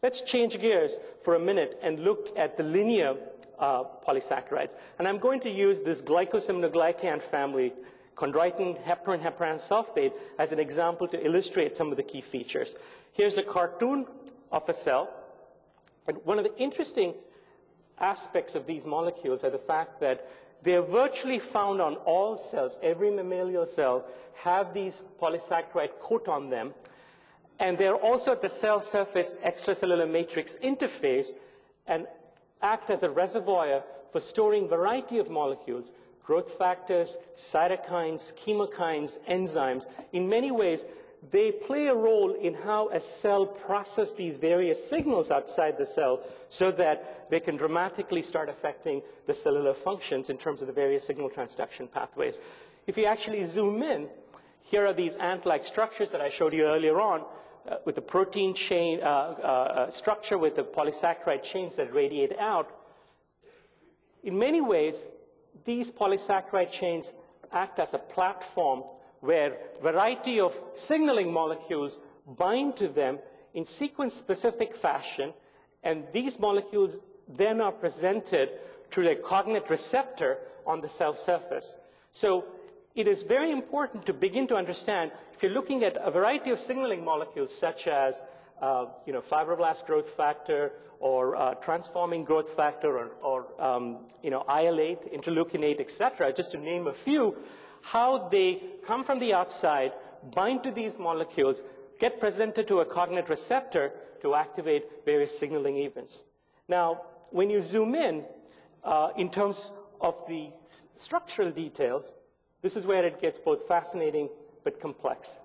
Let's change gears for a minute and look at the linear polysaccharides. And I'm going to use this glycosaminoglycan family, chondroitin, heparin, heparan sulfate, as an example to illustrate some of the key features. Here's a cartoon of a cell. And one of the interesting aspects of these molecules are the fact that they are virtually found on all cells. Every mammalian cell have these polysaccharide coat on them. And they're also at the cell surface extracellular matrix interface and act as a reservoir for storing a variety of molecules, growth factors, cytokines, chemokines, enzymes. In many ways, they play a role in how a cell processes these various signals outside the cell so that they can dramatically start affecting the cellular functions in terms of the various signal transduction pathways. If you actually zoom in, here are these ant-like structures that I showed you earlier on with the protein chain structure with the polysaccharide chains that radiate out. In many ways, these polysaccharide chains act as a platform where a variety of signaling molecules bind to them in sequence-specific fashion, and these molecules then are presented through a cognate receptor on the cell surface. So it is very important to begin to understand, if you're looking at a variety of signaling molecules such as fibroblast growth factor or transforming growth factor or IL-8, interleukin-8, et cetera, just to name a few, how they come from the outside, bind to these molecules, get presented to a cognate receptor to activate various signaling events. Now, when you zoom in terms of the structural details, this is where it gets both fascinating but complex.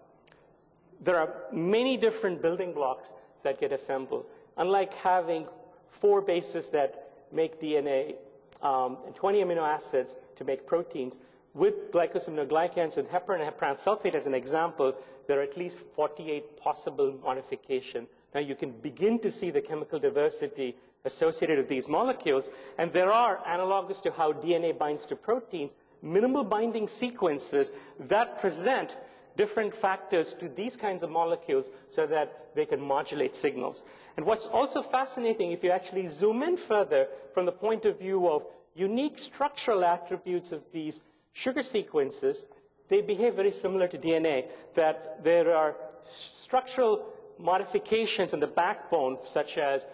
There are many different building blocks that get assembled. Unlike having 4 bases that make DNA and 20 amino acids to make proteins, with glycosaminoglycans and heparin and heparan sulfate as an example, there are at least 48 possible modifications. Now you can begin to see the chemical diversity associated with these molecules, and there are, analogous to how DNA binds to proteins, minimal binding sequences that present different factors to these kinds of molecules so that they can modulate signals. And what's also fascinating, if you actually zoom in further from the point of view of unique structural attributes of these sugar sequences, they behave very similar to DNA, that there are structural modifications in the backbone, such as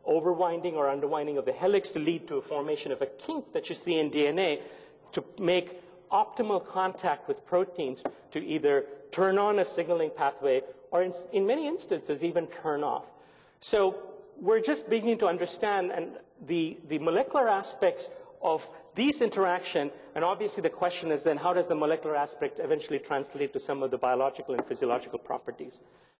overwinding or underwinding of the helix to lead to a formation of a kink that you see in DNA to make optimal contact with proteins to either turn on a signaling pathway or in many instances even turn off. So we're just beginning to understand the molecular aspects of these interactions, and obviously the question is then how does the molecular aspect eventually translate to some of the biological and physiological properties?